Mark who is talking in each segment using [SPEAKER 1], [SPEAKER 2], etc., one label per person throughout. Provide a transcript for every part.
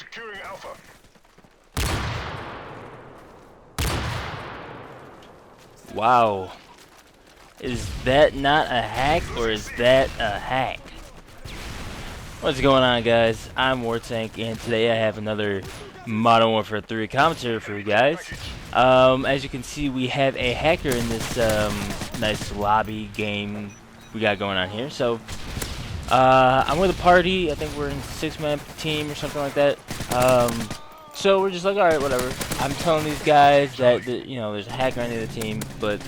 [SPEAKER 1] Securing Alpha.
[SPEAKER 2] Wow. Is that not a hack, or is that a hack? What's going on, guys? I'm Wartank, and today I have another Modern Warfare 3 commentary for you guys. As you can see, we have a hacker in this nice lobby game we got going on here. So, I'm with a party. I think we're in a 6-man team or something like that. So we're just like, alright, whatever. I'm telling these guys that, you know, there's a hacker on the other team, but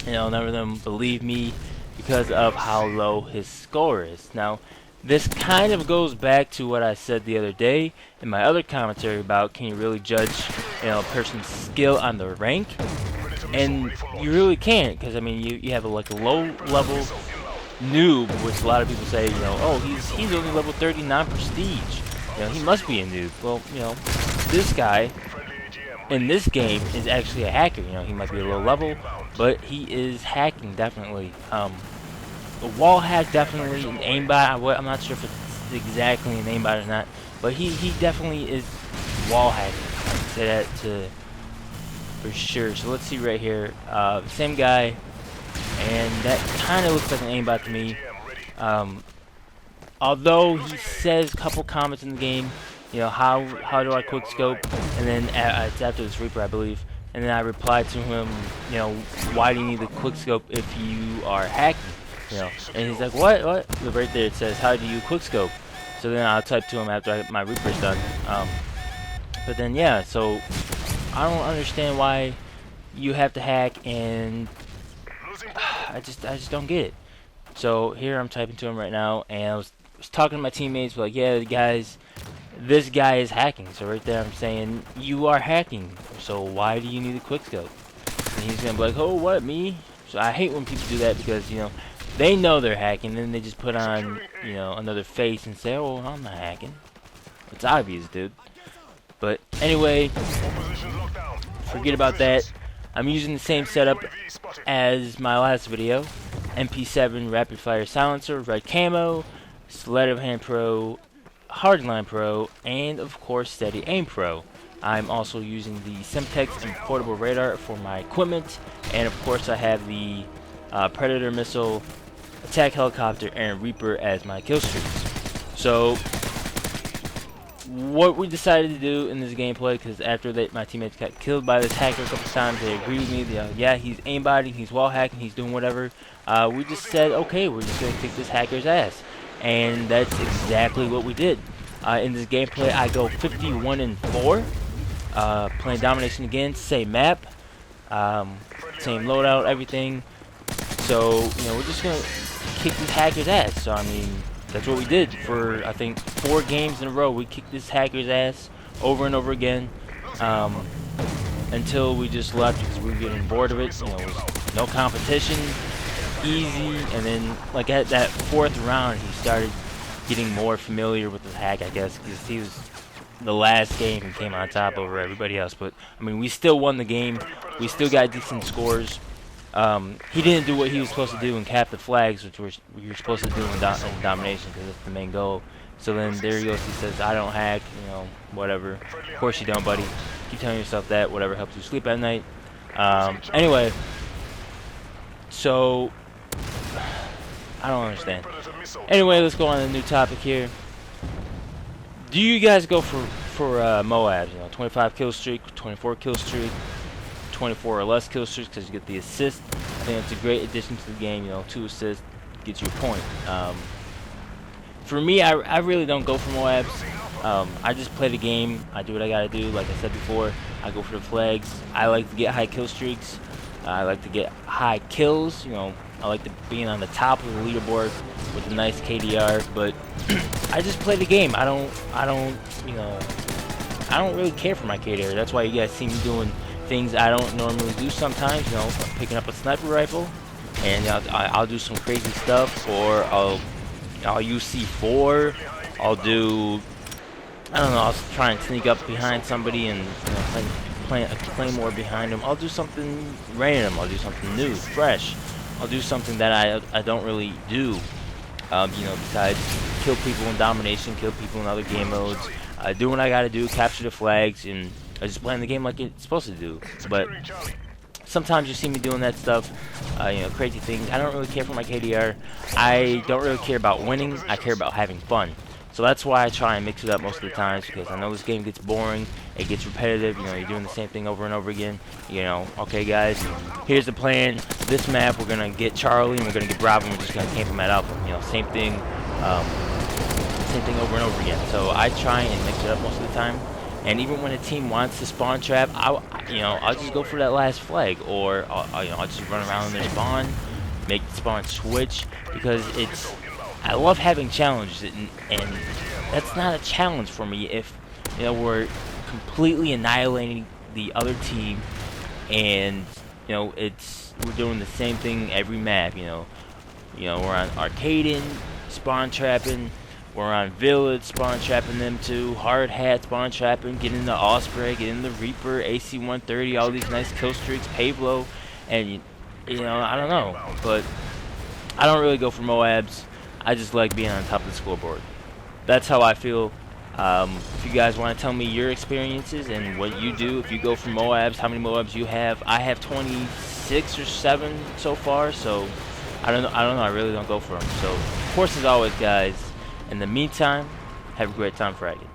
[SPEAKER 2] you know, none of them believe me because of how low his score is. Now, this kind of goes back to what I said the other day in my other commentary about can you really judge, you know, a person's skill on the rank? And you really can't, because I mean, you have like a low level noob, which a lot of people say, you know, oh, he's only level 39 prestige. You know, he must be a noob. Well, you know, this guy in this game is actually a hacker. You know, he might be a low level, but he is hacking definitely. A wall hack definitely, an aimbot. I'm not sure if it's exactly an aimbot or not, but he definitely is wall hacking. I can say that for sure. So let's see right here. Same guy, and that kind of looks like an aimbot to me. Although he says a couple comments in the game, you know, how do I quick scope, and then it's after this Reaper, I believe, and then I replied to him, you know, why do you need the quick scope if you are hacking, you know, and he's like, what, but right there it says, how do you quick scope? So then I'll type to him after my Reaper's done. But then yeah, so I don't understand why you have to hack, and I just don't get it. So here I'm typing to him right now, and I was talking to my teammates, like, yeah, guys, this guy is hacking. So right there I'm saying, you are hacking, so why do you need a quickscope? And he's gonna be like, oh, what, me? So I hate when people do that, because, you know, they know they're hacking, and then they just put on, you know, another face and say, oh, I'm not hacking. It's obvious, dude. But anyway, forget about that. I'm using the same setup as my last video. MP7 Rapid Fire Silencer, Red Camo, Sleight of Hand Pro, Hardline Pro, and of course Steady Aim Pro. I'm also using the Semtex and Portable Radar for my equipment, and of course I have the Predator Missile, Attack Helicopter, and Reaper as my kill streaks. So what we decided to do in this gameplay, because after my teammates got killed by this hacker a couple times, they agreed with me. Yeah, he's aimbotting, he's wall hacking, he's doing whatever. We just said, okay, we're just gonna kick this hacker's ass, and that's exactly what we did. In this gameplay, I go 51-4, playing domination again, same map, same loadout, everything. So you know, we're just gonna kick this hacker's ass. So I mean, that's what we did for, I think, 4 games in a row. We kicked this hacker's ass over and over again, until we just left because we were getting bored of it. You know, it was no competition, easy, and then like at that 4th round, he started getting more familiar with the hack, I guess, because he was the last game he came on top over everybody else. But I mean, we still won the game. We still got decent scores. He didn't do what he was supposed to do and cap the flags, which you're supposed to do in domination, because that's the main goal. So then there he goes, he says, I don't hack, you know, whatever. Of course you don't, buddy. Keep telling yourself that, whatever helps you sleep at night. Anyway, so I don't understand. Anyway, let's go on to a new topic here. Do you guys go for M.O.A.B.S, you know, 25 kill streak, 24 kill streak, 24 or less kill streaks, because you get the assist? I think it's a great addition to the game. You know, 2 assists gets you a point. For me, I really don't go for M.O.A.B.S. I just play the game. I do what I gotta do. Like I said before, I go for the flags. I like to get high kill streaks. I like to get high kills. You know, I like to being on the top of the leaderboard with a nice KDR. But I just play the game. I don't, you know, I don't really care for my KDR. That's why you guys see me doing things I don't normally do sometimes. You know, picking up a sniper rifle, and I'll do some crazy stuff, or I'll use C4. I'll do, I don't know, I'll try and sneak up behind somebody and, you know, plant a claymore behind them. I'll do something random. I'll do something new, fresh. I'll do something that I don't really do. You know, besides kill people in domination, kill people in other game modes. do what I gotta do, capture the flags, and I just playing the game like it's supposed to do. But sometimes you see me doing that stuff, crazy things. I don't really care for my KDR. I don't really care about winning. I care about having fun. So that's why I try and mix it up most of the times, because I know this game gets boring, it gets repetitive, you're doing the same thing over and over again. Okay guys, here's the plan. This map, we're gonna get Charlie and we're gonna get Bravo and we're just gonna camp him at Alpha. Same thing, over and over again. So I try and mix it up most of the time. And even when a team wants to spawn trap, I'll just go for that last flag, or I'll just run around in their spawn, make the spawn switch, because I love having challenges, and that's not a challenge for me if we're completely annihilating the other team, and we're doing the same thing every map. We're on Arcading, spawn trapping. We're on Village, spawn trapping them too. Hard Hat, spawn trapping. Getting the Osprey, getting the Reaper, AC-130, all these nice kill streaks, Pavlo, and I don't know, but I don't really go for M.O.A.B.S. I just like being on top of the scoreboard. That's how I feel. If you guys want to tell me your experiences and what you do, if you go for M.O.A.B.S, how many M.O.A.B.S you have? I have 26 or 7 so far, so I don't know. I really don't go for them. So, of course, as always, guys, in the meantime, have a great time fragging.